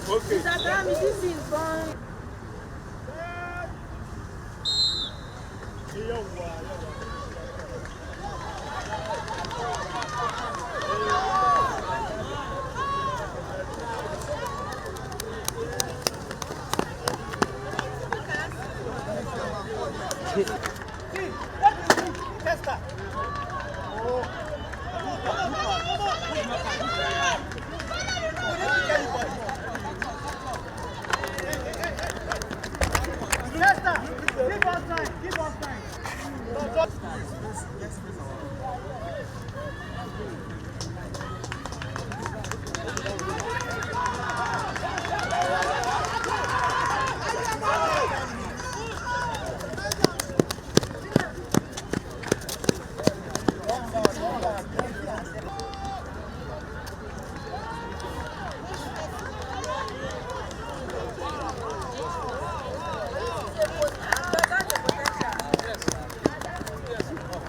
Okay.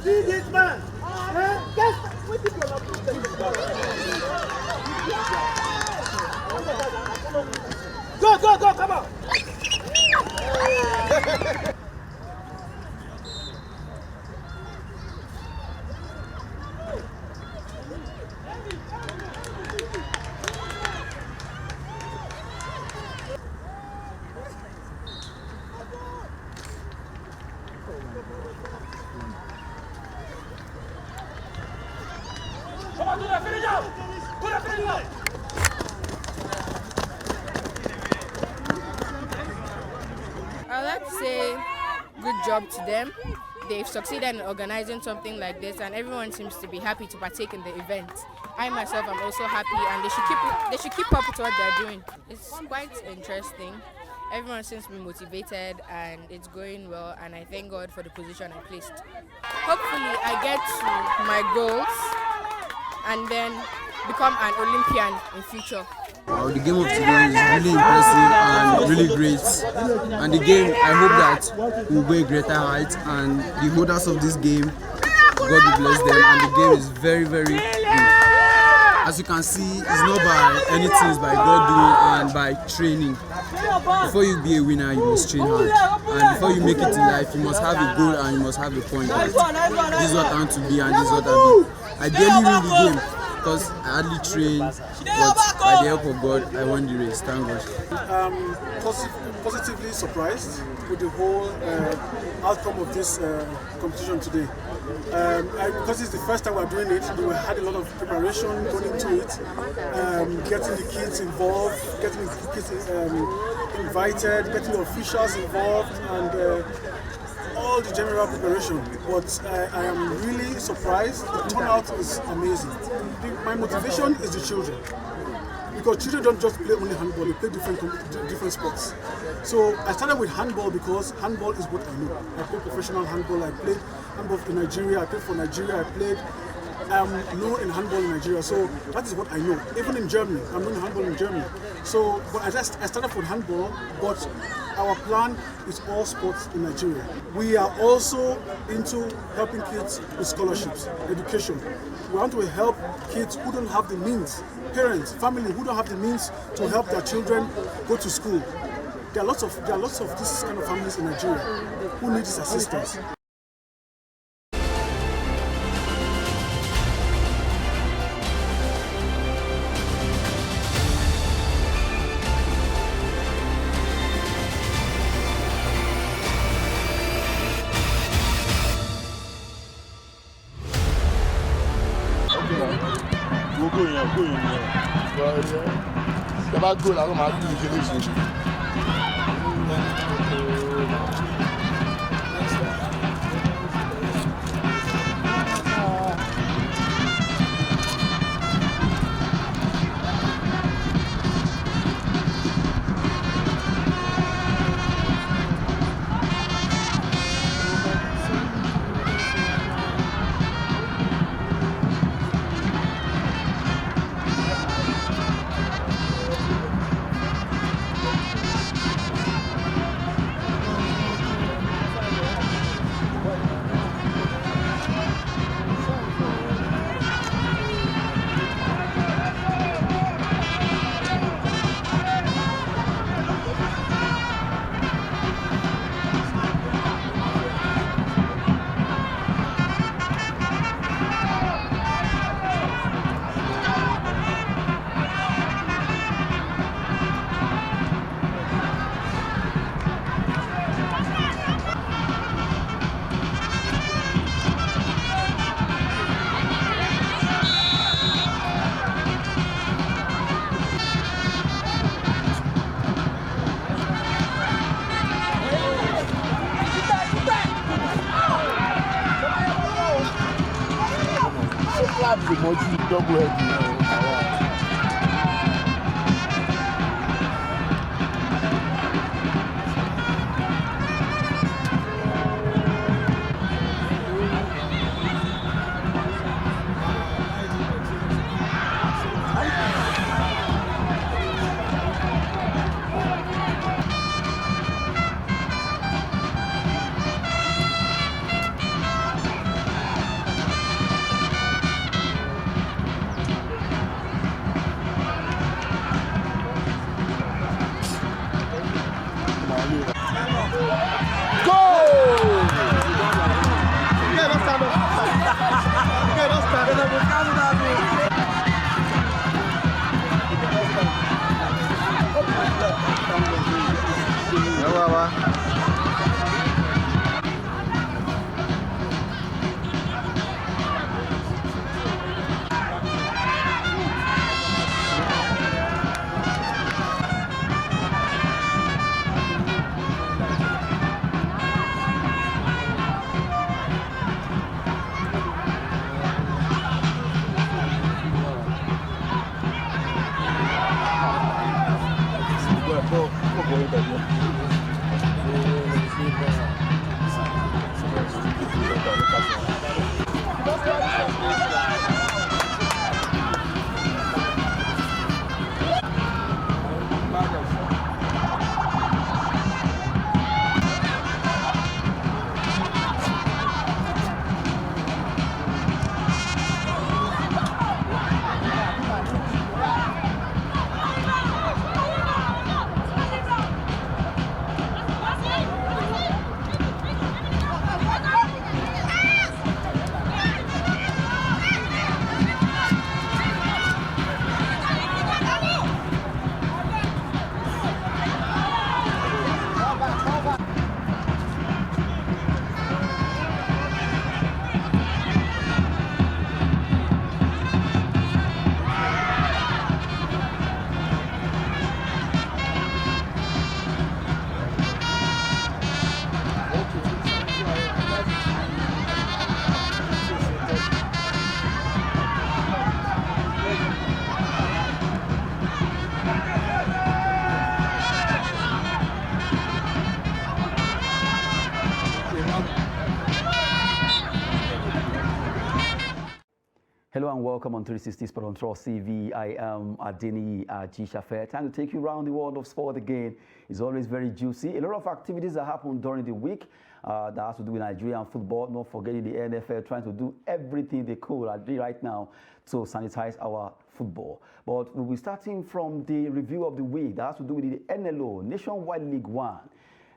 See this man. Go, come on. Come on, do that, finish out! Do that, finish out! I'd like to say good job to them. They've succeeded in organizing something like this, and everyone seems to be happy to partake in the event. I myself am also happy, and they should keep up with what they're doing. It's quite interesting. Everyone seems to be motivated, and it's going well, and I thank God for the position I placed. Hopefully I get to my goals and then become an Olympian in future. The game of today is really impressive and really great. And the game, I hope that we'll go a greater height, and the holders of this game, God will bless them. And the game is very, very good. As you can see, it's not by anything, it's by God doing and by training. Before you be a winner, you must train hard. And before you make it in life, you must have a goal and you must have a point. This is what I want to be and this is what I be. I barely win the game because I hardly train, but by the help of God, I won the race. Thank God. Positively surprised with the whole outcome of this competition today. Because it's the first time we're doing it, we had a lot of preparation going into it, getting the kids involved, getting the kids invited, getting the officials involved, and all the general preparation. But I am really surprised. The turnout is amazing. My motivation is the children. Because children don't just play only handball, they play different sports. So I started with handball because handball is what I know. I played professional handball, I played handball in Nigeria, I played for Nigeria, I'm known in handball in Nigeria, so that is what I know. Even in Germany, I'm known in handball in Germany. So, but I started with handball, but our plan is all sports in Nigeria. We are also into helping kids with scholarships, education. We want to help kids who don't have the means, parents, family who don't have the means to help their children go to school. There are lots of this kind of families in Nigeria who need this assistance. Tẹ́ bá góòlù àwọn máa dùn ìṣe léṣe. Moji double head. Hello and welcome on 360 Sport on Trust TV. I am Adini Ajishafe. Time to take you around the world of sport again. It's always very juicy. A lot of activities that happen during the week that has to do with Nigerian football. Not forgetting the NFL trying to do everything they could right now to sanitize our football. But we'll be starting from the review of the week that has to do with the NLO, Nationwide League One.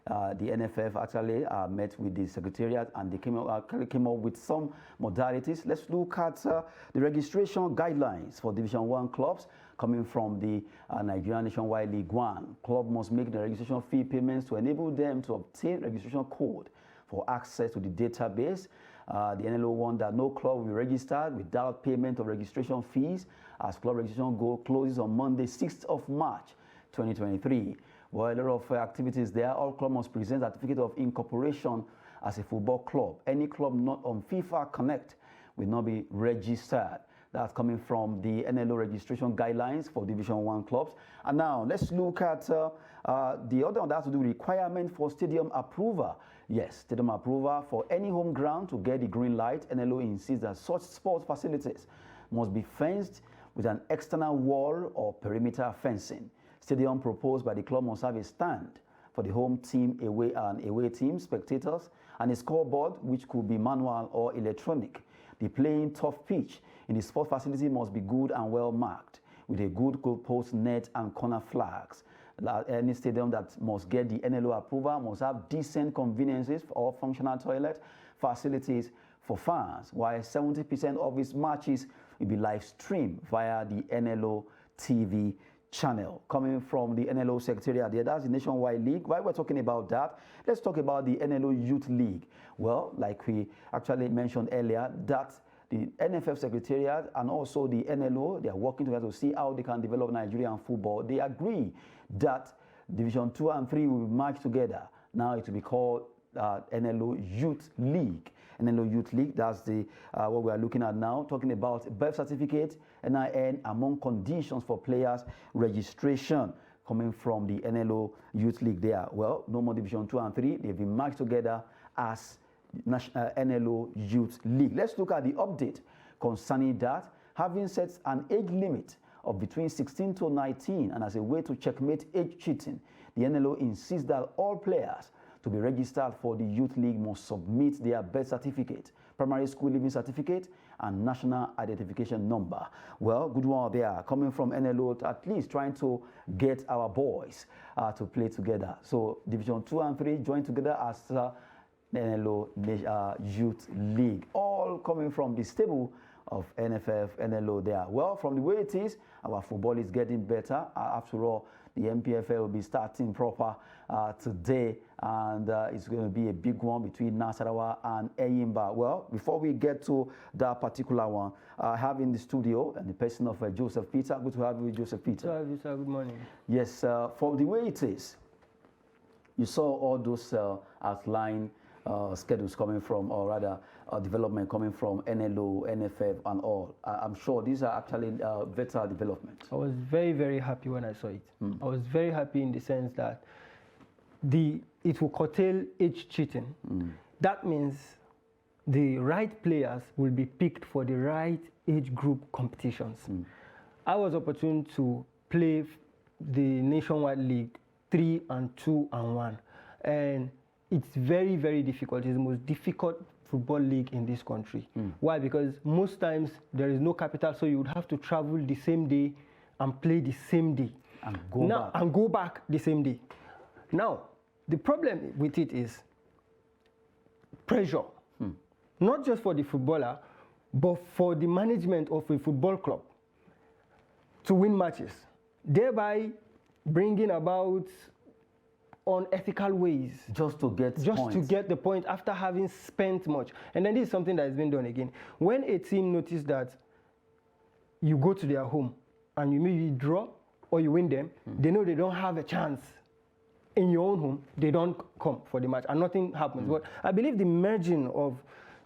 The NFF actually met with the Secretariat and they came up with some modalities. Let's look at the registration guidelines for Division 1 clubs coming from the Nigerian Nationwide League One. Club must make the registration fee payments to enable them to obtain registration code for access to the database. The NLO warned that no club will be registered without payment of registration fees as club registration closes on Monday, 6th of March, 2023. Well, a lot of activities there. All clubs must present a certificate of incorporation as a football club. Any club not on FIFA Connect will not be registered. That's coming from the NLO registration guidelines for Division 1 clubs. And now let's look at the other one that has to do with requirement for stadium approval. Yes, stadium approval for any home ground to get the green light. NLO insists that such sports facilities must be fenced with an external wall or perimeter fencing. Stadium proposed by the club must have a stand for the home team, away team, spectators, and a scoreboard which could be manual or electronic. The playing turf pitch in the sport facility must be good and well marked with a good goalpost, net, and corner flags. Any stadium that must get the NLO approval must have decent conveniences or functional toilet facilities for fans, while 70% of its matches will be live streamed via the NLO TV channel. Coming from the NLO Secretariat there, that's the Nationwide League. While we're talking about that, let's talk about the NLO Youth League. Well, like we actually mentioned earlier, that the NFF Secretariat and also the NLO, they are working together to see how they can develop Nigerian football. They agree that Division 2 and 3 will be merged together. Now it will be called NLO Youth League. NLO Youth League, that's the what we are looking at now, talking about birth certificate, NIN, among conditions for players' registration coming from the NLO Youth League there. Well, no more Division 2 and 3. They've been merged together as NLO Youth League. Let's look at the update concerning that. Having set an age limit of between 16 to 19, and as a way to checkmate age cheating, the NLO insists that all players to be registered for the Youth League must submit their birth certificate, primary school leaving certificate, and national identification number. Well, good one there, coming from NLO, at least trying to get our boys to play together. So Division 2 and 3 join together as NLO Youth League, all coming from the stable of NFF, NLO there. Well, from the way it is, our football is getting better. After all, the NPFL will be starting proper today, and it's going to be a big one between Nasarawa and Eyimba. Well, before we get to that particular one, I have in the studio and the person of Joseph Peter. Good to have you, Joseph Peter. Good to have you, sir. Good morning. Yes, from the way it is, you saw all those outline schedules coming from, or rather development coming from NLO, NFF and all. I'm sure these are actually better developments. I was very, very happy when I saw it. I was very happy in the sense that it will curtail age cheating. That means the right players will be picked for the right age group competitions. I was opportune to play the Nationwide League 3 and 2 and 1. And it's very, very difficult. It's the most difficult football league in this country. Why? Because most times there is no capital, so you would have to travel the same day and play the same day. And go back the same day. Now, the problem with it is pressure. Not just for the footballer, but for the management of a football club to win matches, thereby bringing about unethical ways. Just to get the point after having spent much. And then this is something that has been done again. When a team notices that you go to their home and you maybe draw or you win them, they know they don't have a chance in your own home. They don't come for the match and nothing happens. But I believe the merging of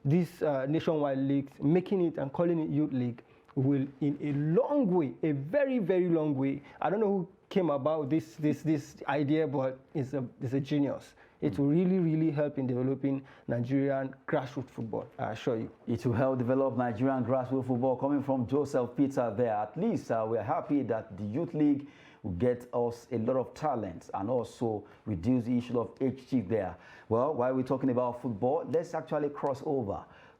these nationwide leagues, making it and calling it Youth League, will in a long way, a very, very long way. I don't know who came about this idea, but it's a genius. It will really, really help in developing Nigerian grassroots football, I assure you. It will help develop Nigerian grassroots football. Coming from Joseph Peter there, at least we're happy that the Youth League will get us a lot of talent and also reduce the issue of age cheat there. Well, while we're talking about football, let's actually cross over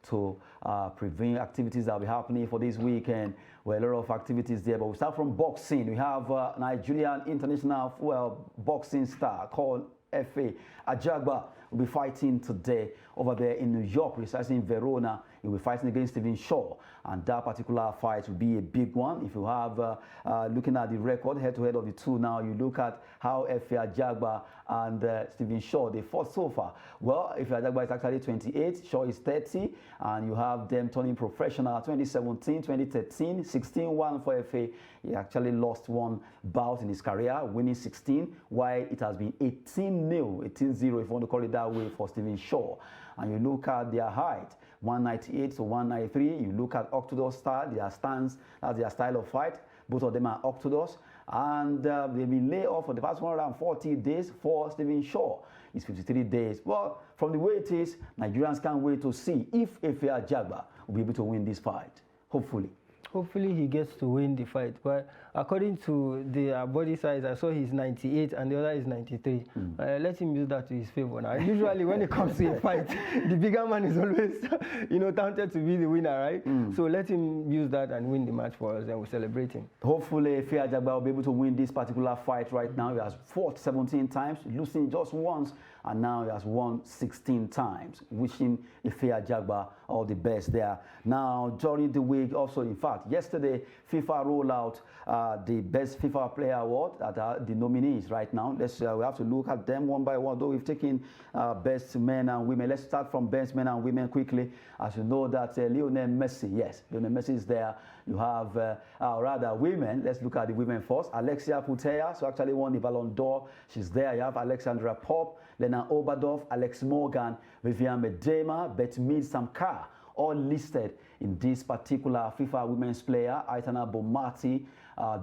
to preview activities that will be happening for this weekend. Well, a lot of activities there, but we start from boxing. We have Nigerian international boxing star called FA Ajagba will be fighting today over there in New York, precisely in Verona. He will be fighting against Stephen Shaw, and that particular fight will be a big one. If you have, looking at the record head-to-head of the two now, you look at how FA Ajagba and Stephen Shaw, they fought so far. Well, FA Ajagba is actually 28, Shaw is 30, and you have them turning professional 2017, 2013, 16-1 for FA. He actually lost one bout in his career, winning 16, while it has been 18-0, 18-0 if you want to call it that way, for Stephen Shaw. And you look at their height, 198 to 193. You look at Octodus style, their stance, that's their style of fight. Both of them are Octodus. And they've been laid off for the past 140 days for Stephen Shaw. It's 53 days. Well, from the way it is, Nigerians can't wait to see if FA Ajagba will be able to win this fight. Hopefully. Hopefully he gets to win the fight. But according to the body size, I saw he's 98 and the other is 93. Let him use that to his favor now. Usually when it comes to a fight, the bigger man is always, touted to be the winner, right? So let him use that and win the match for us, and we'll celebrate him. Hopefully FA Ajagba will be able to win this particular fight right now. He has fought 17 times, losing just once, and now he has won 16 times. Wishing FA Ajagba all the best there. Now, during the week, also, in fact, yesterday, FIFA rolled out the Best FIFA Player Award that are the nominees right now. We have to look at them one by one, though we've taken Best Men and Women. Let's start from Best Men and Women quickly. As you know that Lionel Messi, yes, Lionel Messi is there. You have, rather, women. Let's look at the women first. Alexia Putellas, who actually won the Ballon d'Or. She's there. You have Alexandra Pope, Lena Oberdorf, Alex Morgan, Viviane Miedema, Betmil Samkar, all listed in this particular FIFA women's player. Aitana Bonmati,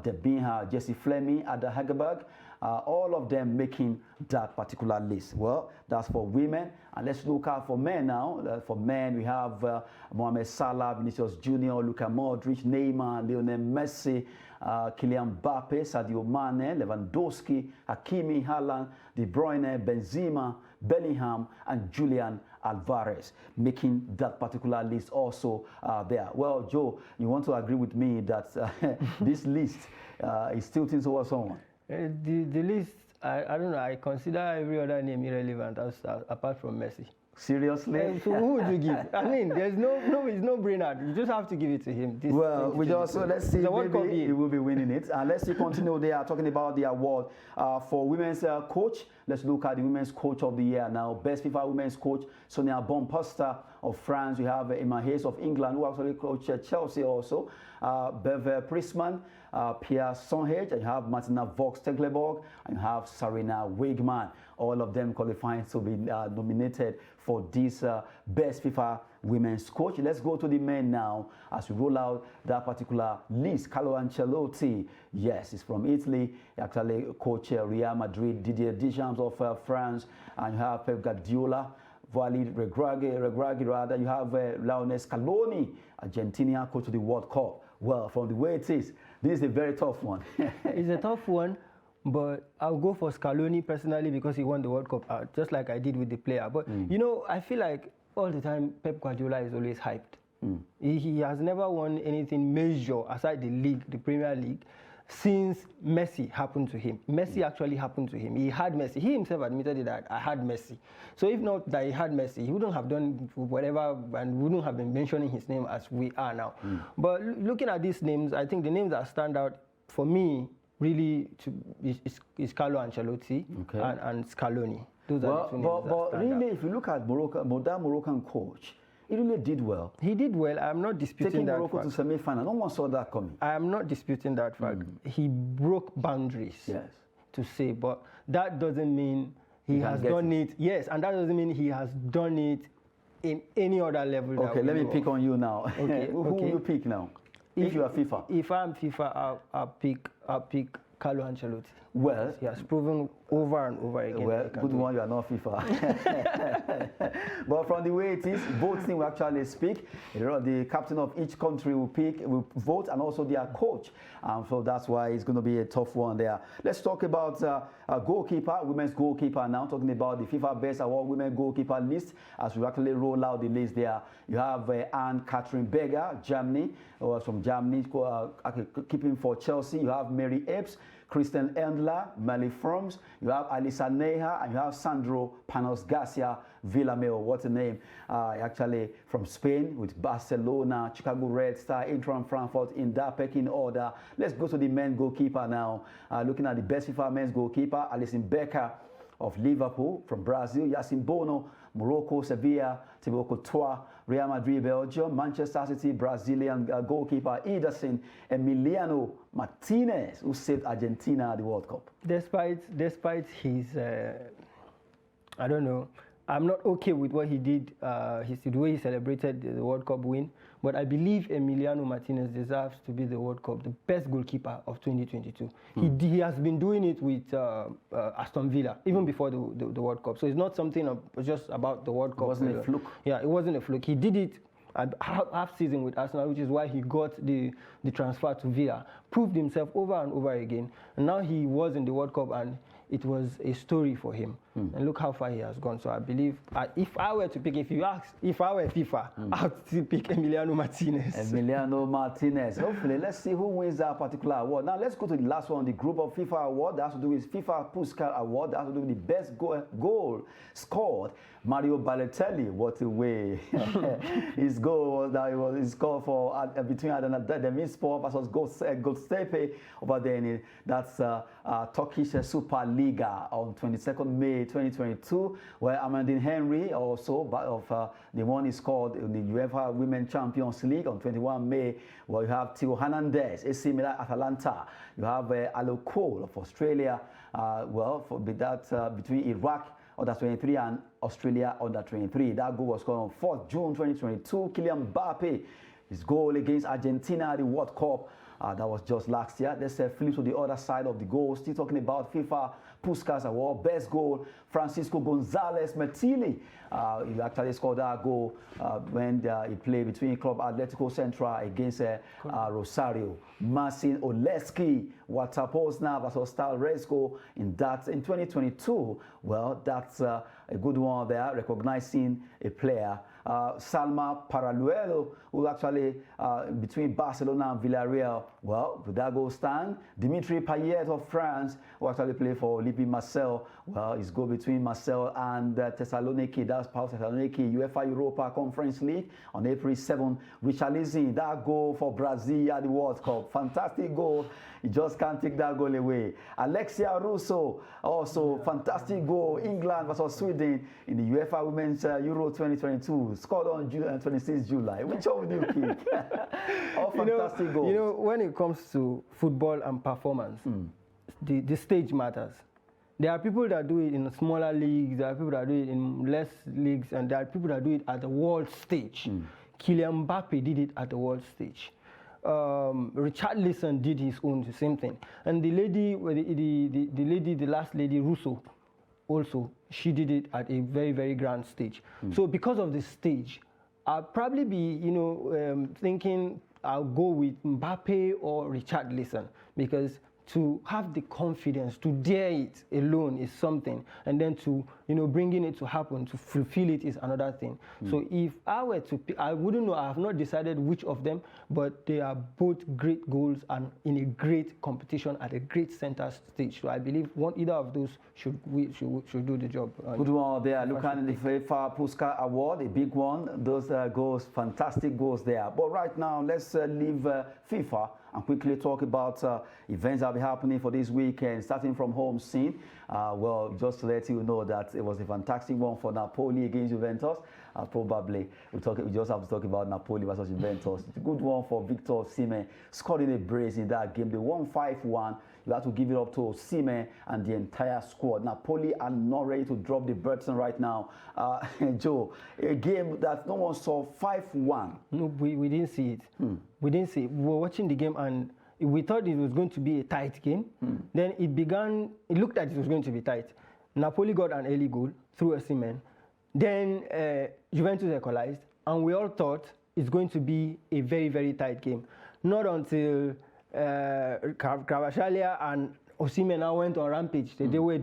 Debinha, Jessie Fleming, Ada Hegerberg, all of them making that particular list. Well, that's for women. And let's look out for men now. For men, we have Mohamed Salah, Vinicius Junior, Luka Modric, Neymar, Lionel Messi, Kylian Mbappe, Sadio Mane, Lewandowski, Hakimi, Haaland, De Bruyne, Benzema, Bellingham, and Julian Alvarez, making that particular list also there. Well, Joe, you want to agree with me that this list is tilting towards someone? The list, I don't know, I consider every other name irrelevant apart from Messi. Seriously? So who would you give? I mean, there's it's no brainer. You just have to give it to him. Well, let's see, maybe he will be winning it. And let's see, continue there, talking about the award for women's coach. Let's look at the women's coach of the year now. Best FIFA women's coach, Sonia Bonpasta of France. We have Emma Hayes of England, who actually coached Chelsea also. Bev Priestman, Pierre Sonhage, and you have Martina Vox-Tecklenburg, and you have Sarina Wigman. All of them qualifying to be nominated for this Best FIFA Women's Coach. Let's go to the men now as we roll out that particular list. Carlo Ancelotti, yes, he's from Italy. He actually coached Real Madrid, Didier Deschamps of France, and you have Pep Guardiola, Walid Regragui, rather. You have Lionel Scaloni, Argentina, coach of the World Cup. Well, from the way it is, this is a very tough one. It's a tough one, but I'll go for Scaloni personally because he won the World Cup, just like I did with the player. But, you know, I feel like all the time Pep Guardiola is always hyped. He has never won anything major aside the league, the Premier League, since Messi happened to him. Messi actually happened to him. He had Messi. He himself admitted that I had Messi. So if not that he had Messi, he wouldn't have done whatever and wouldn't have been mentioning his name as we are now. But looking at these names, I think the names that stand out for me really is Carlo Ancelotti and Scaloni. Those are the two names but really, if you look at modern Moroccan coach, he really did well. He did well. I'm not disputing that fact. Taking Morocco to semi-final, no one saw that coming. I am not disputing that fact. He broke boundaries, to say, but that doesn't mean he has done it. Yes, and that doesn't mean he has done it in any other level. Okay, let me pick on you now. Okay, who will you pick now? If you are FIFA. If I'm FIFA, I'll pick Carlo Ancelotti. Well, he has proven over and over again. Well, good one, you are not FIFA. But from the way it is, both teams will actually speak. The captain of each country will vote, and also their coach. So that's why it's going to be a tough one there. Let's talk about a goalkeeper, women's goalkeeper now, talking about the FIFA Best Award Women Goalkeeper list. As we actually roll out the list there, you have Anne-Catherine Berger, Germany, from Germany, keeping for Chelsea. You have Mary Epps, Kristen Endler, Melly Frums, you have Alisa Neha, and you have Sandro Panos Garcia Villameo. What a name. Actually from Spain with Barcelona, Chicago Red Star, Eintracht Frankfurt in that pecking order. Let's go to the men's goalkeeper now. Looking at the best FIFA men's goalkeeper, Alisson Becker of Liverpool, from Brazil, Yacine Bono, Morocco, Sevilla, Thibaut Courtois, Real Madrid, Belgium, Manchester City, Brazilian goalkeeper Ederson, Emiliano Martinez, who saved Argentina at the World Cup. Despite his, I don't know, I'm not okay with what he did, the way he celebrated the World Cup win, but I believe Emiliano Martinez deserves to be the World Cup, the best goalkeeper of 2022. He has been doing it with Aston Villa, even before the World Cup. So it's not something just about the World Cup. It wasn't a fluke. Yeah, it wasn't a fluke. He did it half season with Arsenal, which is why he got the transfer to Villa, proved himself over and over again. And now he was in the World Cup, and it was a story for him. And look how far he has gone. So I believe, if I were to pick, if you ask, if I were FIFA, I would still pick Emiliano Martinez. Emiliano Martinez. Hopefully, let's see who wins that particular award. Now, let's go to the last one, the Group of FIFA Award. That has to do with FIFA Puskar Award. That has to do with the best goal scored. Mario Balotelli, what a way. His goal was that he scored for between Demirspor versus Göztepe over there in that's Turkish Superliga on 22nd May 2022, where Amandine Henry also of the one is called in the UEFA Women Champions League on 21 May, where you have Theo Hernandez, AC Milan, Atalanta. You have Alo Cole of Australia, between Iraq under 23 and Australia under 23. That goal was scored on 4th June 2022. Kylian Mbappe, his goal against Argentina at the World Cup. That was just last year. Let's flip to the other side of the goal. Still talking about FIFA Puskás Award. Best goal, Francisco González Metili. He actually scored that goal when he played between Club Atlético Central against Rosario. Marcin Oleski, Watapozna versus Stal Rezko in 2022. Well, that's a good one there, recognizing a player. Salma Paraluelo, who actually between Barcelona and Villarreal. Well, with that goal stand, Dimitri Payet of France, who actually played for Olympique Marseille. Well, his goal between Marseille and Thessaloniki, that's Paul Thessaloniki, UEFA Europa Conference League on April 7. Richarlison, that goal for Brazil at the World Cup. Fantastic goal. You just can't take that goal away. Alexia Russo, also fantastic goal. England versus Sweden in the UEFA Women's Euro 2022. Scored on 26 July. Which one would you pick? Fantastic goals. You know, when it comes to football and performance, the stage matters. There are people that do it in smaller leagues, there are people that do it in less leagues, and there are people that do it at the world stage. Kylian Mbappe did it at the world stage. Richarlison did his own, the same thing. And the last lady, Russo, also, she did it at a very, very grand stage. So because of the stage, I'll probably be, thinking I'll go with Mbappe or Richarlison, because to have the confidence to dare it alone is something, and then to bringing it to happen, to fulfill it is another thing. So if I were to pick, I wouldn't know, I have not decided which of them, but they are both great goals and in a great competition at a great center stage. So I believe either of those should do the job. Good one there. Look at the FIFA Puskás Award, a big one. Those goals, fantastic goals there. But right now, let's leave FIFA and quickly talk about events that will be happening for this weekend, starting from home scene. Well, just to let you know that it was a fantastic one for Napoli against Juventus. Probably we just have to talk about Napoli versus Juventus. It's a good one for Victor Osimhen, scoring a brace in that game. They won 5-1. You have to give it up to Osimhen and the entire squad. Napoli are not ready to drop the Burton right now. Joe, a game that no one saw, 5-1. No, we didn't see it. We didn't see it. We were watching the game and we thought it was going to be a tight game. Then it looked like it was going to be tight. Napoli got an early goal through Osimhen. Then Juventus equalized, and we all thought it's going to be a very, very tight game. Not until Kvaratskhelia and Osimhen now went on rampage. They were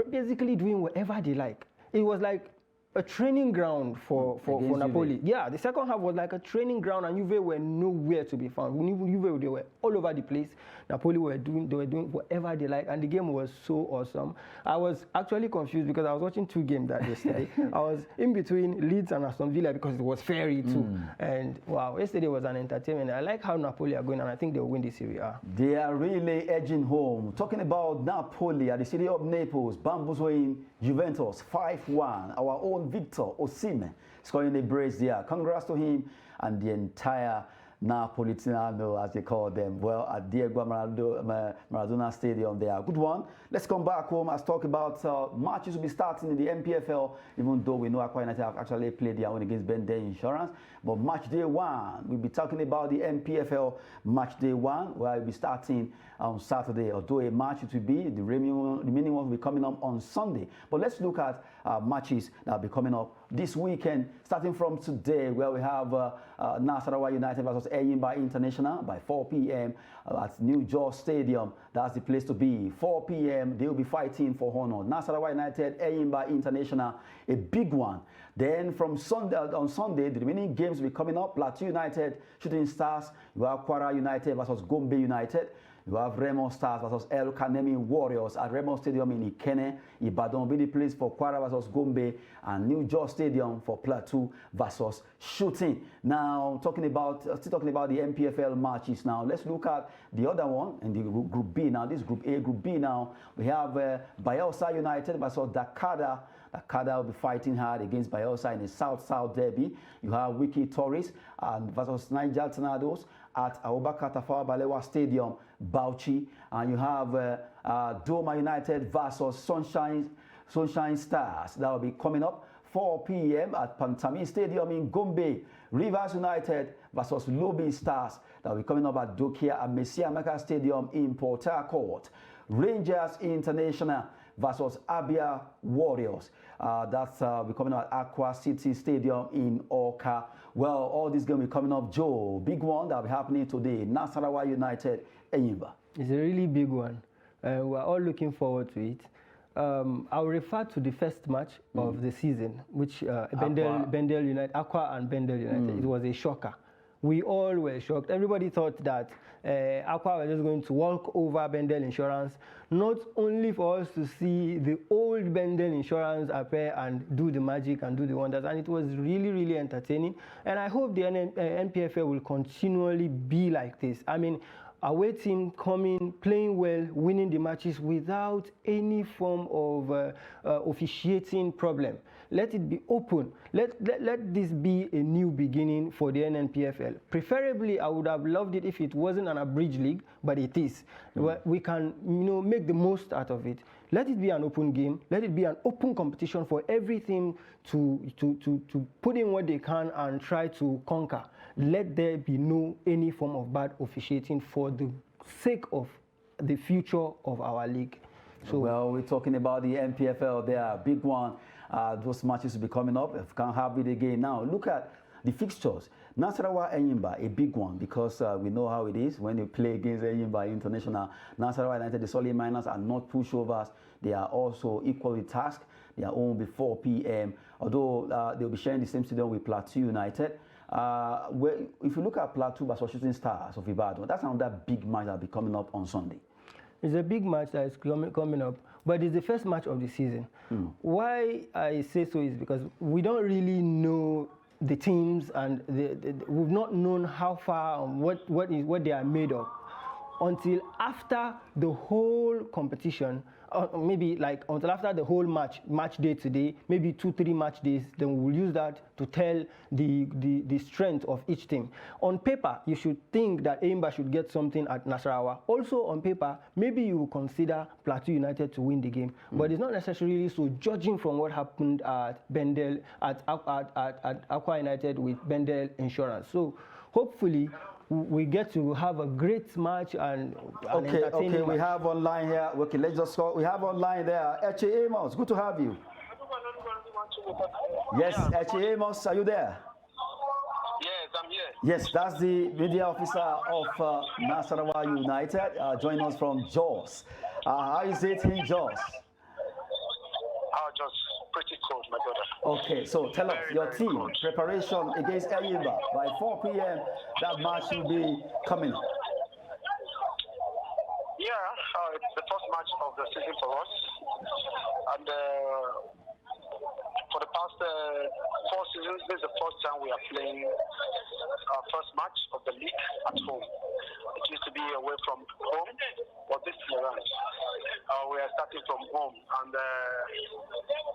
basically doing whatever they like. It was like a training ground for Napoli. Juve. Yeah, the second half was like a training ground, and Juve were nowhere to be found. Juve, they were all over the place. Napoli were doing whatever they like, and the game was so awesome. I was actually confused because I was watching two games that yesterday. I was in between Leeds and Aston Villa because it was fairy too. And wow, yesterday was an entertainment. I like how Napoli are going, and I think they'll win the Serie A. They are really edging home. Talking about Napoli at the city of Naples, bamboozling Juventus 5-1. Our own Victor Osimhen scoring a brace there. Congrats to him and the entire Napolitano, as they call them, well, at Diego Maradona Stadium there. Good one. Let's come back home. Let's talk about matches will be starting in the NPFL, even though we know Akwa United have actually played their own against Bende Insurance. But match day one, we'll be talking about the NPFL match day one, where we'll be starting on Saturday. Although a match it will be, the remaining ones will be coming up on Sunday. But let's look at matches that will be coming up this weekend, starting from today, where we have Nasarawa United versus Eyimba International by 4 p.m. At New George Stadium. That's the place to be. 4 p.m. They will be fighting for honor. Nasarawa United, Eyimba International, a big one. Then from Sunday, on Sunday, the remaining games will be coming up. Plateau United, Shooting Stars. You have Kwara United versus Gombe United. You have Remo Stars versus El Kanemi Warriors at Remo Stadium in Ikene. Ibadan will be the place for Kwara versus Gombe, and New George Stadium for Plateau versus Shooting. Now, still talking about the NPFL matches now. Let's look at the other one in the Group B now. This Group A, Group B now. We have Bayelsa United versus Dakada. Dakada will be fighting hard against Bayelsa in a South-South derby. You have Wiki Torres versus Niger Tornadoes at Abubakar Tafawa Balewa Stadium, Bauchi. And you have Doma United versus Sunshine Stars. That will be coming up 4 p.m. at Pantami Stadium in Gombe. Rivers United versus Lobby Stars. That will be coming up at Dokia and Messiamaka Stadium in Port Harcourt. Rangers International versus Abia Warriors. That's be coming up at Aqua City Stadium in Oka. Well, all these games will be coming up, Joe. Big one that will be happening today. Nasarawa United, Eyimba. It's a really big one. We're all looking forward to it. I'll refer to the first match of the season, which Bendel United, Aqua and Bendel United. It was a shocker. We all were shocked. Everybody thought that Aqua was just going to walk over Bendel Insurance, not only for us to see the old Bendel Insurance appear and do the magic and do the wonders. And it was really, really entertaining. And I hope the NPFL will continually be like this. I mean, away team coming, playing well, winning the matches without any form of officiating problem. Let it be open. Let this be a new beginning for the NPFL. Preferably, I would have loved it if it wasn't an abridged league, but it is. We can, make the most out of it. Let it be an open game. Let it be an open competition for everything to put in what they can and try to conquer. Let there be no any form of bad officiating for the sake of the future of our league. So, well, we're talking about the NPFL. They are a big one. Those matches will be coming up. If we can't have it again now, look at the fixtures. Nasarawa Eyimba, a big one, because we know how it is when you play against Eyimba International. Nasarawa United, the solid miners are not pushovers. They are also equally tasked. They are only 4 p.m. Although they'll be sharing the same stadium with Plateau United. If you look at Plateau versus Shooting Stars of Ibadan, that's another big match that will be coming up on Sunday. It's a big match that is coming up, but it's the first match of the season. Why I say so is because we don't really know the teams, and we've not known how far and what they are made of until after the whole competition. Maybe like until after the whole match day today, maybe 2-3 match days, then we will use that to tell the strength of each team. On paper, you should think that Eyimba should get something at Nasarawa. Also on paper, maybe you will consider Plateau United to win the game, but it's not necessarily so, judging from what happened at Bendel, at Aqua United with Bendel Insurance. So hopefully we get to have a great match and entertaining match. We have online here. Okay, let's just go. We have online there. Eche Amos, good to have you. Yes, Eche Amos, are you there? Yes, I'm here. Yes, that's the media officer of Nasarawa United. Joining us from Jos. How is it in Jos? Just pretty cold, my brother. Okay, so tell us your team cold. Preparation against Eyimba by 4 p.m. That match will be coming up. Yeah, it's the first match of the season for us, and for the past 4 seasons, this is the first time we are playing our first match of the league at home. It used to be away from home, but this time around, we are starting from home, and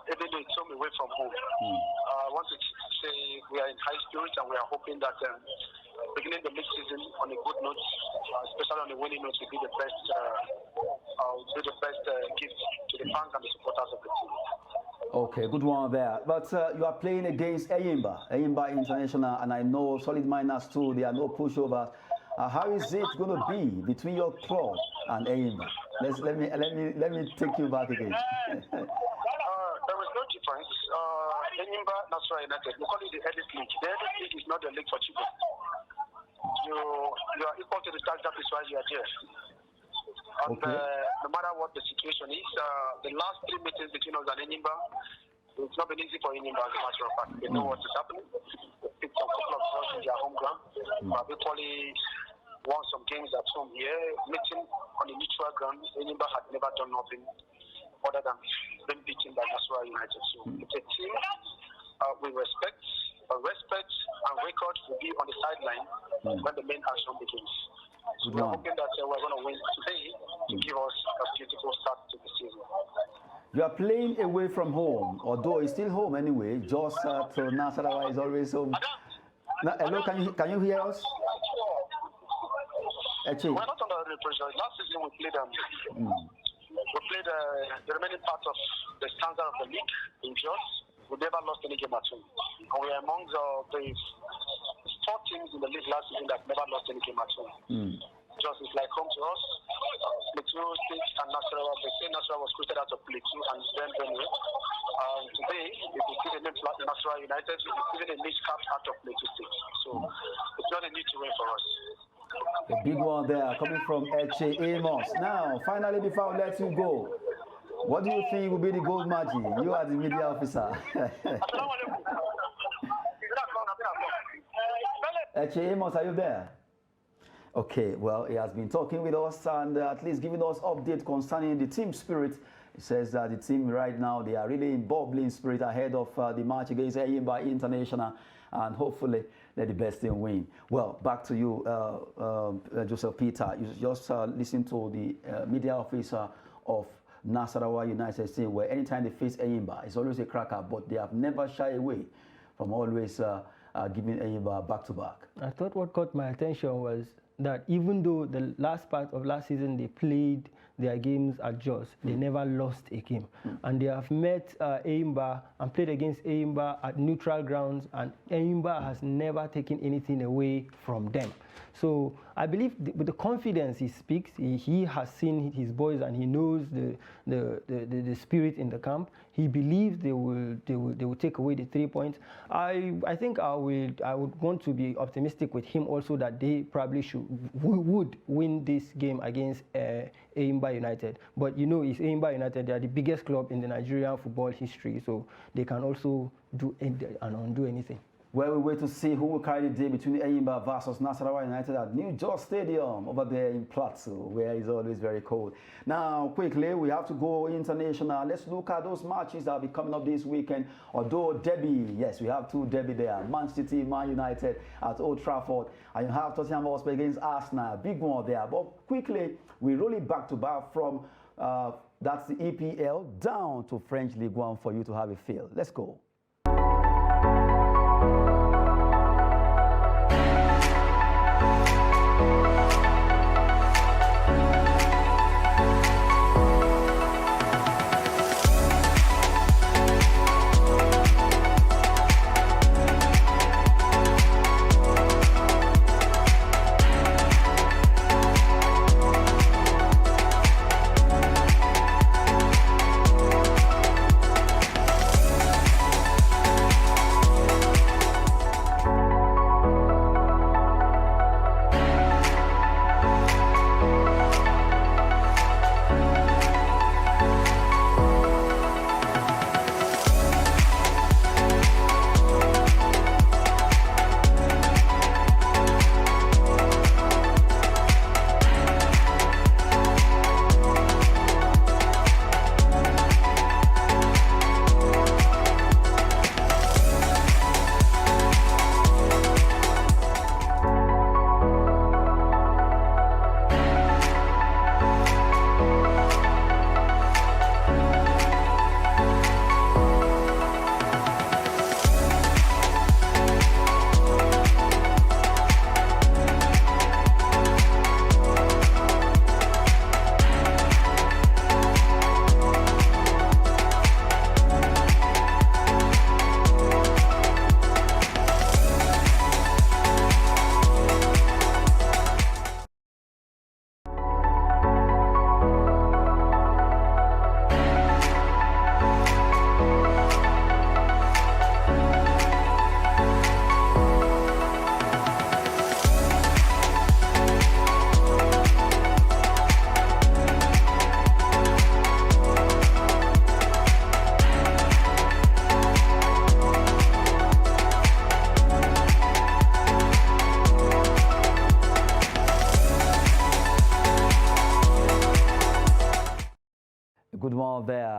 even though it's home away from home, I want to say we are in high spirits, and we are hoping that beginning the league season on a good note, especially on a winning note, will be the best gift to the fans and the supporters of the team. Okay, good one there. But you are playing against Eyimba International, and I know solid miners too. There are no pushovers. How is it going to be between your club and Eyimba? Let me take you back again. There is no difference. Eyimba, Nasarawa United, we call it the elite league. The elite league is not the league for children. you are equal to the tax. That is why you are there. And, Okay. no matter what the situation is, the last 3 meetings between us and Enimba, it's not been easy for Enimba as a matter of fact. They know what is happening. They picked a couple of draws in their home ground. But equally won some games at home here. Meeting on a neutral ground, Enimba had never done nothing other than being beaten by Nasarawa United. So it's a team we respect. Respect and record will be on the sideline when the main action begins. So we're hoping that we're going to win today to give us a beautiful start to the season. You are playing away from home, although it's still home anyway. Just to Nasarawa is always home. Now, hello, can you hear us? We're not under the pressure. Last season we played we played the remaining part of the standard of the league in Jos. We never lost any game at home. And we are among the 4 teams in the league last season that never lost any game at home. Just is like home to us. Plateau State and Nasarawa. They say Nasarawa was created out of Plateau and then Benue. Today, if you see the name Nasarawa United, it's even a mixed cap out of Plateau State. So it's not a new to win for us. A big one there coming from Eche Amos. Now, finally, before I let you go, what do you think will be the gold magic? You are the media officer. Eche Amos, are you there? Okay, well, he has been talking with us and at least giving us update concerning the team spirit. He says that the team right now, they are really in bubbling spirit ahead of the match against Eyimba International, and hopefully let the best team win. Well, back to you, Joseph Peter. You just listen to the media officer of Nasarawa United team, where anytime they face Eyimba, it's always a cracker, but they have never shied away from always giving Eyimba back-to-back. I thought what caught my attention was that even though the last part of last season they played their games at Jos, they never lost a game. And they have met Eyimba and played against Eyimba at neutral grounds, and Eyimba has never taken anything away from them. So I believe with the confidence he speaks, he has seen his boys and he knows the spirit in the camp. He believes they will take away the 3 points. I think I would want to be optimistic with him also that they probably would win this game against Eyimba United. But you know, it's Eyimba United. They are the biggest club in the Nigerian football history, so they can also do and undo anything. Well, we wait to see who will carry the day between Eyimba versus Nasarawa United at New Jos Stadium over there in Plateau, where it's always very cold. Now, quickly, we have to go international. Let's look at those matches that will be coming up this weekend. Although derby, yes, we have 2 derby there. Man City, Man United at Old Trafford. And you have Tottenham Hotspur against Arsenal. Big one there. But quickly, we roll it back to back from that's the EPL down to French League One for you to have a feel. Let's go.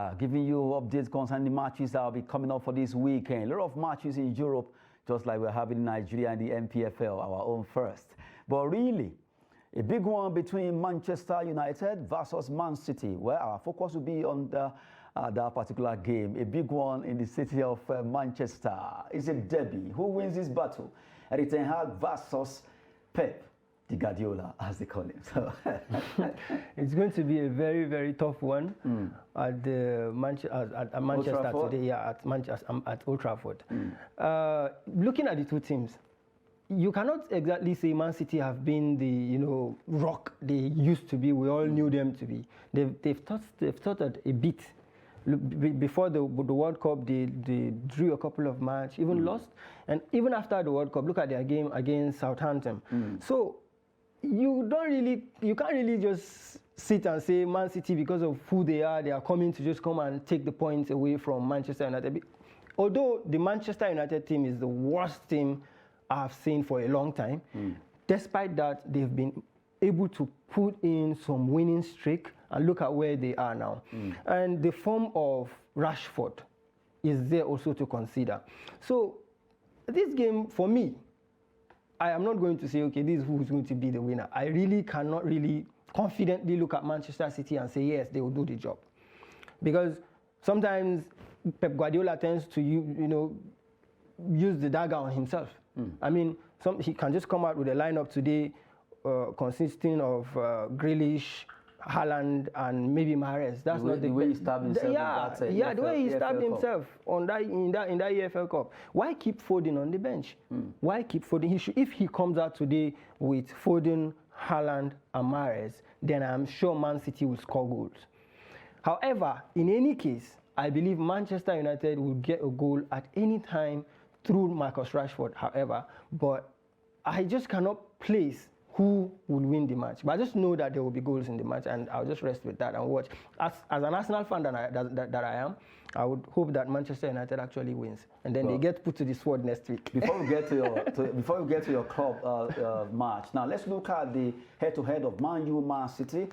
Yeah, giving you updates concerning the matches that will be coming up for this weekend. A lot of matches in Europe, just like we're having in Nigeria and the NPFL, our own first. But really, a big one between Manchester United versus Man City, where our focus will be on that particular game. A big one in the city of Manchester. It's a derby. Who wins this battle? Erik ten Hag versus Pep, the Guardiola, as they call him. So it's going to be a very, very tough one at Manchester today. Yeah, at Old Trafford. Looking at the two teams, you cannot exactly say Man City have been the rock they used to be. We all knew them to be. They've stuttered a bit. Before the World Cup, they drew a couple of matches, even lost, and even after the World Cup, look at their game against Southampton. So you can't really just sit and say Man City, because of who they are coming to just come and take the points away from Manchester United. Although the Manchester United team is the worst team I've seen for a long time, despite that, they've been able to put in some winning streak, and look at where they are now. And the form of Rashford is there also to consider. So this game, for me, I am not going to say, okay, this is who's going to be the winner. I really cannot really confidently look at Manchester City and say, yes, they will do the job. Because sometimes Pep Guardiola tends to use the dagger on himself. I mean, he can just come out with a lineup today consisting of Grealish, Haaland, and maybe Mahrez. That's not the way he stabbed himself. The way he stabbed himself in that EFL Cup. Why keep Foden on the bench? Why keep Foden? If he comes out today with Foden, Haaland, and Mahrez, then I'm sure Man City will score goals. However, in any case, I believe Manchester United will get a goal at any time through Marcus Rashford. However, but I just cannot place who will win the match. But I just know that there will be goals in the match, and I'll just rest with that and watch. As an Arsenal fan that I am, I would hope that Manchester United actually wins, and then they get put to the sword next week. Before we get to your club match, now let's look at the head-to-head of Man U, Man City.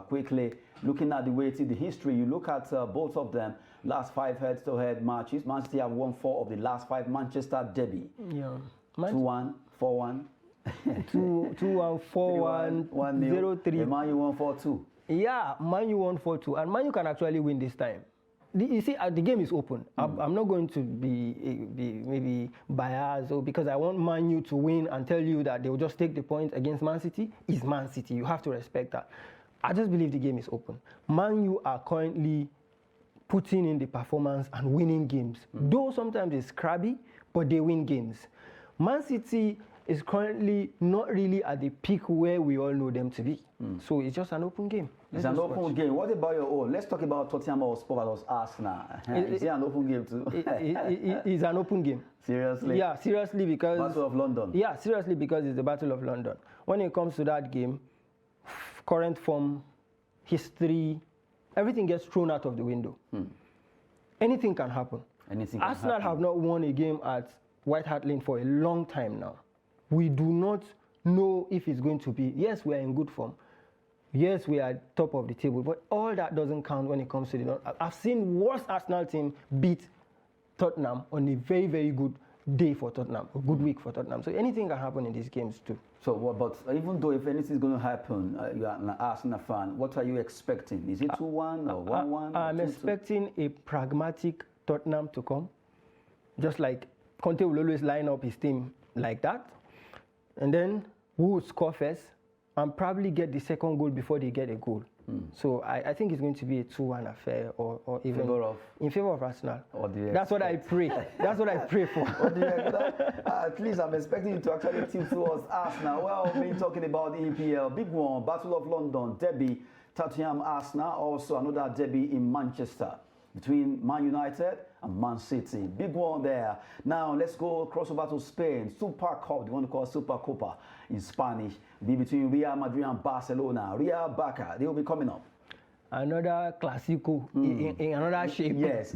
Quickly looking at the history, you look at both of them. Last 5 head-to-head matches, Man City have won 4 of the last 5. Manchester derby. Yeah. 2-1, 4-1. 2-1, 4-1, 0-3. Man U won 4-2. Yeah, Man U won 4-2, and Man U can actually win this time. You see, the game is open. I'm not going to be maybe biased, or because I want Man U to win and tell you that they will just take the point against Man City. It's Man City. You have to respect that. I just believe the game is open. Man U are currently putting in the performance and winning games. Though sometimes it's crabby, but they win games. Man City is currently not really at the peak where we all know them to be. So it's just an open game. It's an open game. What about your own? Let's talk about Tottenham Hotspur versus Arsenal. Is it an open game too? It's an open game. Seriously? Yeah, seriously, because... Battle of London. Yeah, seriously, because it's the Battle of London. When it comes to that game, current form, history, everything gets thrown out of the window. Anything can happen. Arsenal have not won a game at White Hart Lane for a long time now. We do not know if it's going to be. Yes, we are in good form. Yes, we are top of the table, but all that doesn't count when it comes to the... I've seen worse Arsenal team beat Tottenham on a very, very good day for Tottenham, a good week for Tottenham. So anything can happen in these games too. So, but even though if anything is going to happen, you are an Arsenal fan, what are you expecting? Is it 2-1 or 1-1? I'm expecting a pragmatic Tottenham to come. Just like Conte will always line up his team like that. And then who will score first and probably get the second goal before they get a goal. So I think it's going to be a 2-1 affair, or even in favor of Arsenal. That's what I pray. That's what I pray for. At least I'm expecting you to actually tilt towards Arsenal. Well, we're talking about the EPL, big one, Battle of London, derby, Tottenham, Arsenal, also another derby in Manchester between Man United and Man City. Big one there. Now let's go cross over to Spain. Super Cup, the one called Super Copa in Spanish, be between Real Madrid and Barcelona. Real Barca, they will be coming up. Another Clasico in another shape. Yes.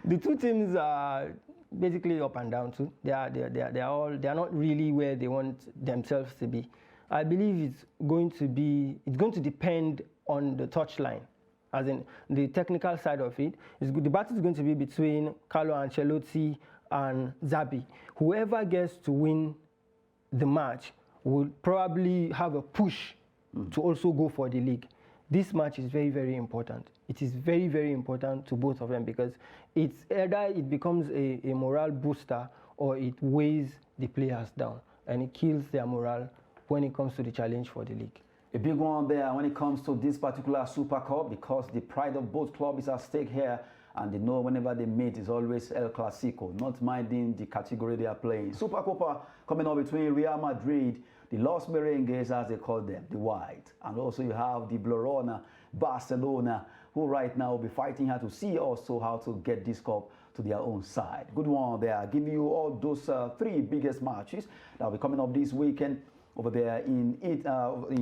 The two teams are basically up and down too. They are not really where they want themselves to be. I believe it's going to depend on the touchline. as in the technical side of it. The battle is going to be between Carlo Ancelotti and Zabi. Whoever gets to win the match will probably have a push to also go for the league. This match is very, very important. It is very, very important to both of them because it's either it becomes a morale booster or it weighs the players down and it kills their morale when it comes to the challenge for the league. A big one there when it comes to this particular Super Cup because the pride of both clubs is at stake here and they know whenever they meet is always El Clasico, not minding the category they are playing. Super Copa coming up between Real Madrid, the Los Merengues as they call them, the White, and also you have the Blaugrana, Barcelona, who right now will be fighting hard to see also how to get this cup to their own side. Good one there. I'll give you all those three biggest matches that will be coming up this weekend over there in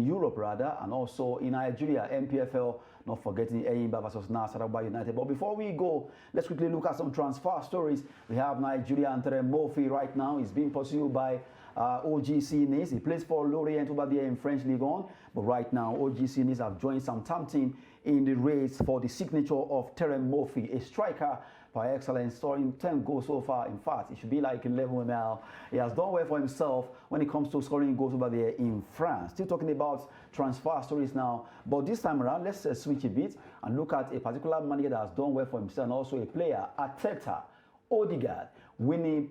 Europe rather, and also in Nigeria, NPFL, not forgetting Enyimba versus Nasarawa United. But before we go, let's quickly look at some transfer stories. We have Nigerian Terem Murphy right now. He's being pursued by OGC Nice. He plays for Lorient over there in French Ligue 1. But right now, OGC Nice have joined Southampton in the race for the signature of Terem Murphy, a striker by excellence, scoring 10 goals so far. In fact, it should be like 11 now. He has done well for himself when it comes to scoring goals over there in France. Still talking about transfer stories now, but this time around, let's switch a bit and look at a particular manager that has done well for himself and also a player, Arteta Odegaard, winning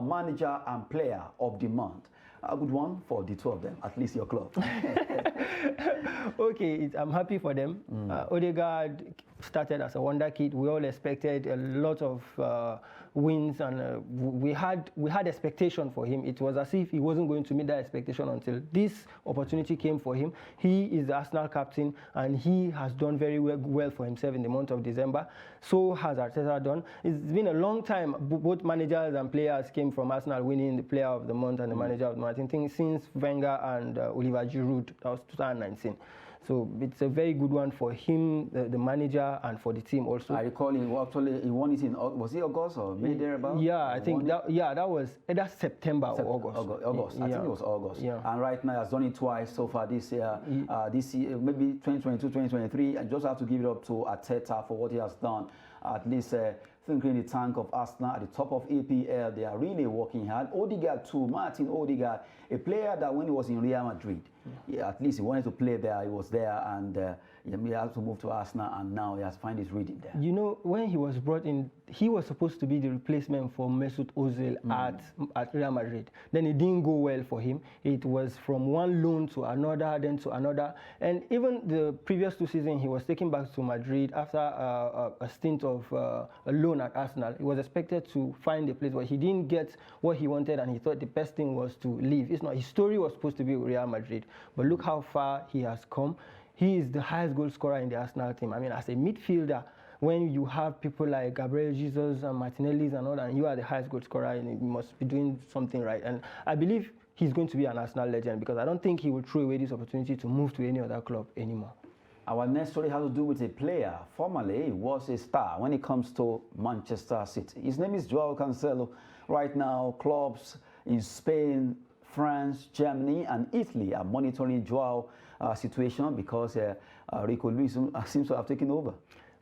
manager and player of the month. A good one for the two of them, at least your club. Okay, I'm happy for them. Odegaard started as a wonder kid. We all expected a lot of wins, and we had expectation for him. It was as if he wasn't going to meet that expectation until this opportunity came for him. He is the Arsenal captain, and he has done very well for himself in the month of December. So has Arteta done. It's been a long time. Both managers and players came from Arsenal winning the Player of the Month and the Manager of the Month. I think since Wenger and Oliver Giroud, that was 2019. So it's a very good one for him, the manager, and for the team also. I recall he won it in, was it August or May thereabout? Yeah, I think that was either September or August. August. Yeah. I think it was August. Yeah. And right now he has done it twice so far this year. This year, maybe 2022, 2023. I just have to give it up to Arteta for what he has done. At least thinking the tank of Arsenal at the top of APL, they are really working hard. Odegaard too, Martin Odegaard, a player that when he was in Real Madrid, at least he wanted to play there, he was there, and he had to move to Arsenal, and now he has found his rhythm there. You know, when he was brought in, he was supposed to be the replacement for Mesut Ozil at Real Madrid. Then it didn't go well for him. It was from one loan to another, then to another. And even the previous 2 seasons, he was taken back to Madrid after a stint of a loan at Arsenal. He was expected to find a place, but he didn't get what he wanted, and he thought the best thing was to leave. It's not. His story was supposed to be Real Madrid, but look how far he has come. He is the highest goal scorer in the Arsenal team. I mean, as a midfielder, when you have people like Gabriel Jesus and Martinelli and all that, and you are the highest goal scorer, and you must be doing something right. And I believe he's going to be an Arsenal legend because I don't think he will throw away this opportunity to move to any other club anymore. Our next story has to do with a player. Formerly, he was a star when it comes to Manchester City. His name is Joao Cancelo. Right now, clubs in Spain, France, Germany, and Italy are monitoring Joao situation because Rico Lewis seems to have taken over.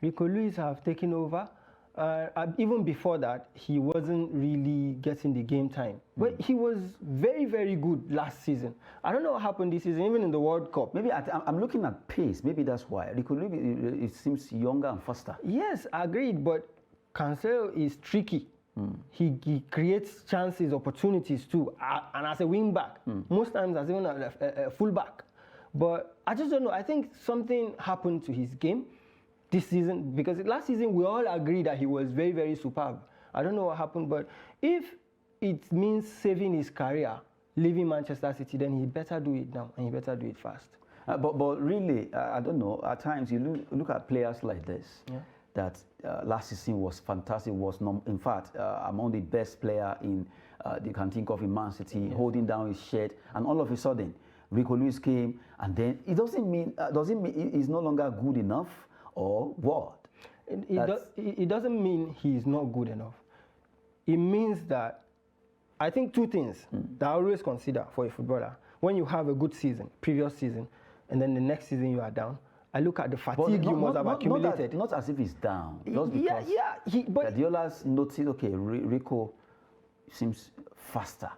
Rico Lewis have taken over. Even before that, he wasn't really getting the game time. But he was very, very good last season. I don't know what happened this season, even in the World Cup. Maybe I'm looking at pace. Maybe that's why. Rico Lewis, it seems younger and faster. Yes, agreed. But Cancelo is tricky. He creates chances, opportunities too, and as a wing back, most times as even a full back. But I just don't know. I think something happened to his game this season, because last season we all agreed that he was very, very superb. I don't know what happened, but if it means saving his career, leaving Manchester City, then he better do it now, and he better do it fast. But really, I don't know, at times you look at players like this, that last season was fantastic, in fact among the best player in you can think of in Man City, holding down his shirt, and all of a sudden Rico Lewis came, and then it doesn't mean he's no longer good enough, or what? It doesn't mean he's not good enough. It means that, I think 2 things that I always consider for a footballer. When you have a good season, previous season, and then the next season you are down, I look at the fatigue you must have accumulated. Not as if he's down. Just because But Guardiola's noticed, okay, Rico seems faster.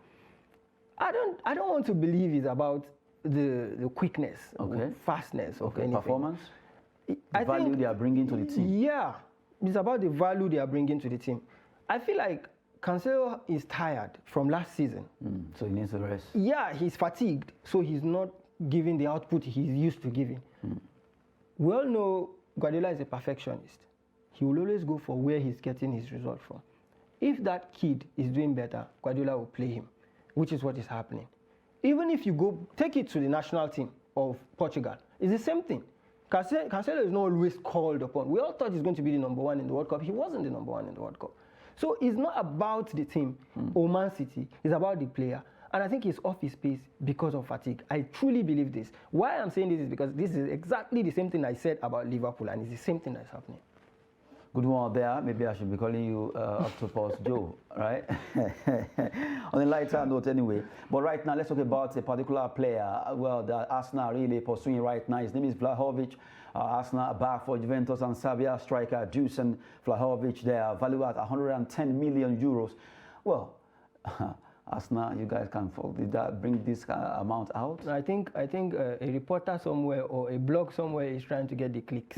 I don't want to believe it's about the quickness, or fastness, or anything. Performance. I Value think they are bringing to the team. Yeah, it's about the value they are bringing to the team. I feel like Cancelo is tired from last season. So he needs a rest. Yeah, he's fatigued, so he's not giving the output he's used to giving. We all know Guardiola is a perfectionist. He will always go for where he's getting his result from. If that kid is doing better, Guardiola will play him, which is what is happening. Even if you go, take it to the national team of Portugal, it's the same thing. Cancelo is not always called upon. We all thought he's going to be the number one in the World Cup. He wasn't the number one in the World Cup. So it's not about the team or Man City. It's about the player. And I think he's off his pace because of fatigue. I truly believe this. Why I'm saying this is because this is exactly the same thing I said about Liverpool, and it's the same thing that's happening. Good one there. Maybe I should be calling you Octopus Joe, right? On a lighter note anyway. But right now, let's talk about a particular player, well, that Arsenal are really pursuing right now. His name is Vlahovic. Arsenal back for Juventus and Serbia striker Dusan Vlahovic. They are valued at 110 million euros. Well, Arsenal, you guys can did that bring this amount out? I think a reporter somewhere or a blog somewhere is trying to get the clicks.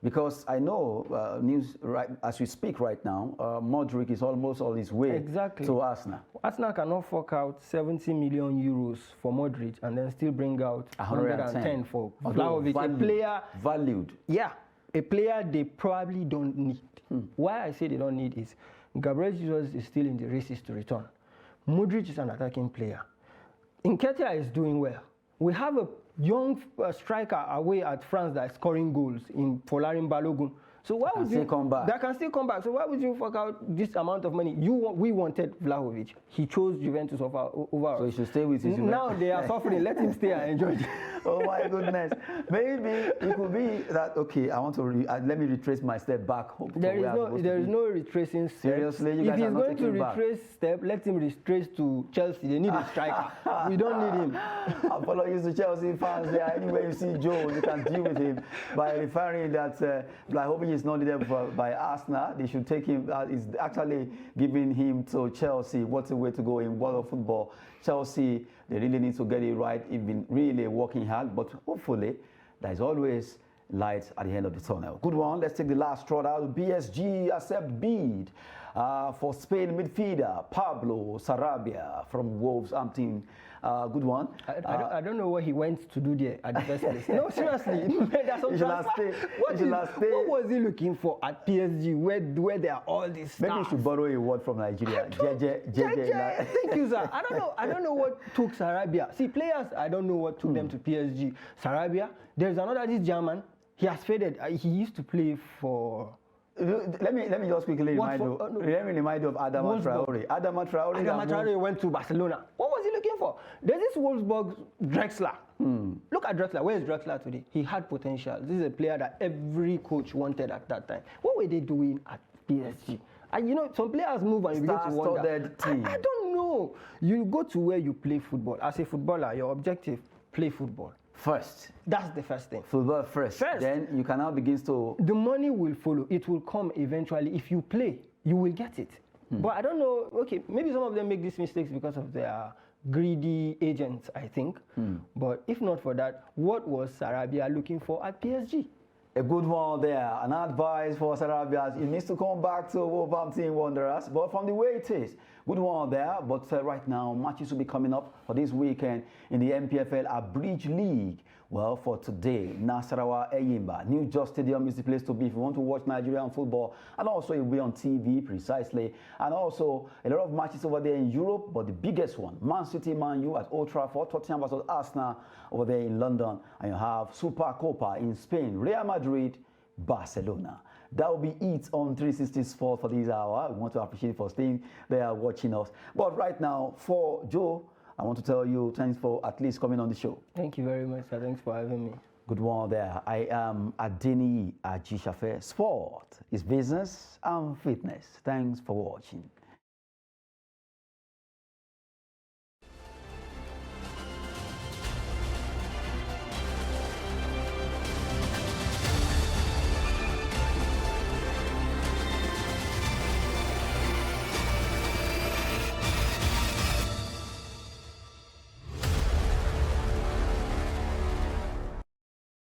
Because I know news right as we speak right now, Modric is almost on his way to Arsenal. Arsenal cannot fork out 70 million euros for Modric and then still bring out 110 for Vlahovic, a player valued. Yeah, a player they probably don't need. Why I say they don't need is Gabriel Jesus is still in the races to return. Modric is an attacking player. Nketiah is doing well. We have a young striker away at France that is scoring goals in Folarin Balogun. So why would you come back? That can still come back. So why would you fork out this amount of money? We wanted Vlahovic. He chose Juventus over us. So he should stay with his Juventus. Now they are suffering. Let him stay and enjoy it. Oh my goodness. Maybe it could be that, okay, I want to, let me retrace my step back. There is no retracing step. Seriously? You guys if are he's not going to retrace step, let him retrace to Chelsea. They need a striker. We don't need him. I follow you to Chelsea fans there. Anywhere you see Joe, you can deal with him by referring that Vlahovic is not needed by Arsenal. They should take him. Is actually giving him to Chelsea. What's the way to go in world of football? Chelsea, they really need to get it right. They've been really working hard, but hopefully there's always light at the end of the tunnel. Good one. Let's take the last straw out. PSG accept bid for Spain midfielder Pablo Sarabia from Wolverhampton. Good one. I don't know what he went to do there at the first place. No, seriously. What was he looking for at PSG where there are all these stars? Maybe you should borrow a word from Nigeria. Thank you, sir. I don't know what took Sarabia. See, players, I don't know what took them to PSG. Sarabia, there's another, this German, he has faded. He used to play for... Let me just quickly remind you of Adama Traore. Adama Traore went to Barcelona. What was he looking for? There's this Wolfsburg Drexler. Look at Drexler. Where is Drexler today? He had potential. This is a player that every coach wanted at that time. What were they doing at PSG? And you know, some players move and you begin to wonder. I don't know. You go to where you play football. As a footballer, your objective, play football. First. That's the first thing. Football first. Then you can now begin to... The money will follow. It will come eventually. If you play, you will get it. But I don't know. Okay, maybe some of them make these mistakes because of their greedy agents, I think. But if not for that, what was Sarabia looking for at PSG? A good one there. An advice for Sarabia. He needs to come back to Wolverhampton Wanderers. But from the way it is, good one there. But right now, matches will be coming up for this weekend in the NPFL Abridged League. Well, for today, Nasarawa Eyimba, New Just Stadium is the place to be if you want to watch Nigerian football. And also, it will be on TV, precisely. And also, a lot of matches over there in Europe, but the biggest one, Man City, Man U at Old Trafford, Tottenham versus Arsenal over there in London. And you have Super Copa in Spain, Real Madrid, Barcelona. That will be it on 360 Sports for this hour. We want to appreciate you for staying there watching us. But right now, for Joe, I want to tell you thanks for at least coming on the show. Thank you very much, sir. Thanks for having me. Good one there. I am Adeni Ajishafe. Sport is business and fitness. Thanks for watching.